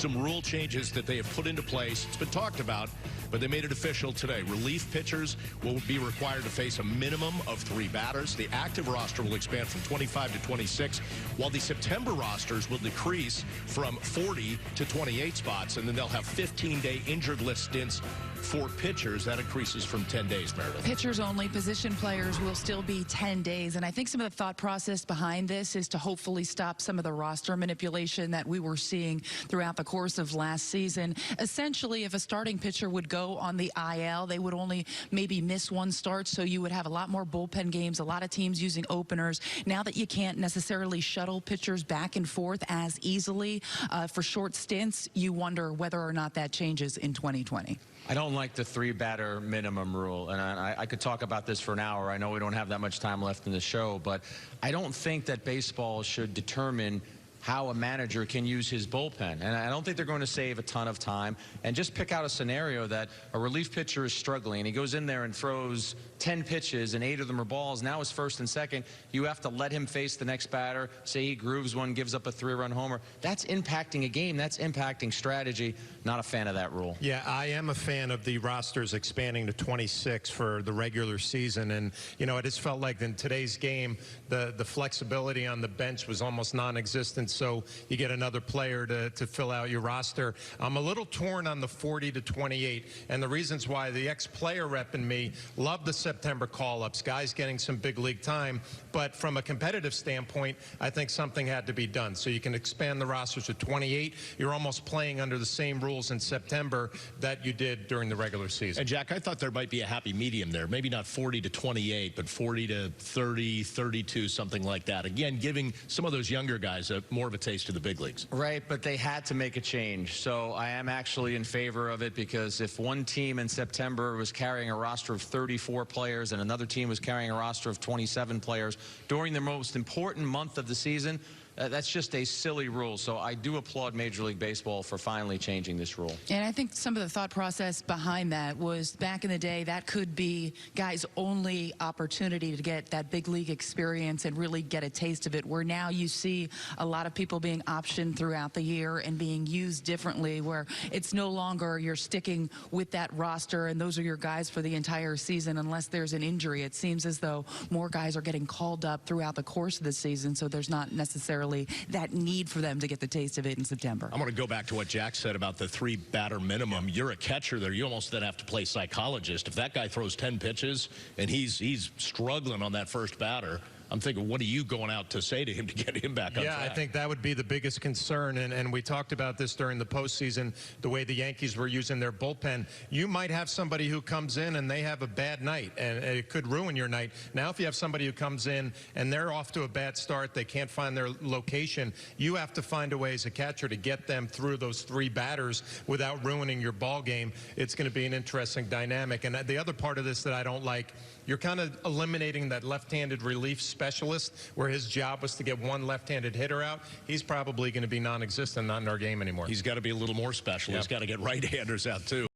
some rule changes that they have put into place. It's been talked about, but they made it official today. Relief pitchers will be required to face a minimum of 3 batters. The active roster will expand from 25 to 26, while the September rosters will decrease from 40 to 28 spots, and then they'll have 15-day injured list stints for pitchers. That increases from 10 days, Meredith. Pitchers only. Position players will still be 10 days. And I think some of the thought process behind this is to hopefully stop some of the roster manipulation that we were seeing throughout the course of last season. Essentially, if a starting pitcher would go on the IL, they would only maybe miss 1 start, so you would have a lot more bullpen games, a lot of teams using openers. Now that you can't necessarily shuttle pitchers back and forth as easily for short stints, you wonder whether or not that changes in 2020. I don't like the 3-batter minimum rule, and I could talk about this for an hour. I know we don't have that much time left in the show, but I don't think that baseball should determine how a manager can use his bullpen. And I don't think they're going to save a ton of time. And just pick out a scenario that a relief pitcher is struggling, and he goes in there and throws 10 pitches, and 8 of them are balls. Now it's first and second. You have to let him face the next batter. Say he grooves one, gives up a 3-run homer. That's impacting a game. That's impacting strategy. Not a fan of that rule. Yeah, I am a fan of the rosters expanding to 26 for the regular season. And, you know, it just felt like in today's game, the flexibility on the bench was almost non-existent. So you get another player to fill out your roster. I'm a little torn on the 40 to 28, and the reasons why: the ex-player rep in me loved the September call-ups, guys getting some big league time, but from a competitive standpoint, I think something had to be done. So you can expand the rosters to 28. You're almost playing under the same rules in September that you did during the regular season. And Jack, I thought there might be a happy medium there. Maybe not 40 to 28, but 40 to 30, 32, something like that. Again, giving some of those younger guys more of a taste of the big leagues. Right, but they had to make a change. So I am actually in favor of it, because if one team in September was carrying a roster of 34 players and another team was carrying a roster of 27 players during the most important month of the season, that's just a silly rule. So I do applaud Major League Baseball for finally changing this rule. And I think some of the thought process behind that was, back in the day, that could be guys' only opportunity to get that big league experience and really get a taste of it, where now you see a lot of people being optioned throughout the year and being used differently, where it's no longer you're sticking with that roster and those are your guys for the entire season unless there's an injury. It seems as though more guys are getting called up throughout the course of the season, so there's not necessarily that need for them to get the taste of it in September. I'm going to go back to what Jack said about the 3-batter minimum. You're a catcher there. You almost then have to play psychologist. If that guy throws 10 pitches and he's struggling on that first batter, I'm thinking, what are you going out to say to him to get him back on track? Yeah, I think that would be the biggest concern, and we talked about this during the postseason, the way the Yankees were using their bullpen. You might have somebody who comes in and they have a bad night, and it could ruin your night. Now, if you have somebody who comes in and they're off to a bad start, they can't find their location, you have to find a way as a catcher to get them through those 3 batters without ruining your ball game. It's going to be an interesting dynamic. And the other part of this that I don't like, you're kind of eliminating that left-handed relief specialist, where his job was to get one left-handed hitter out. He's probably going to be non-existent, not in our game anymore. He's got to be a little more special. Yep. He's got to get right-handers out, too.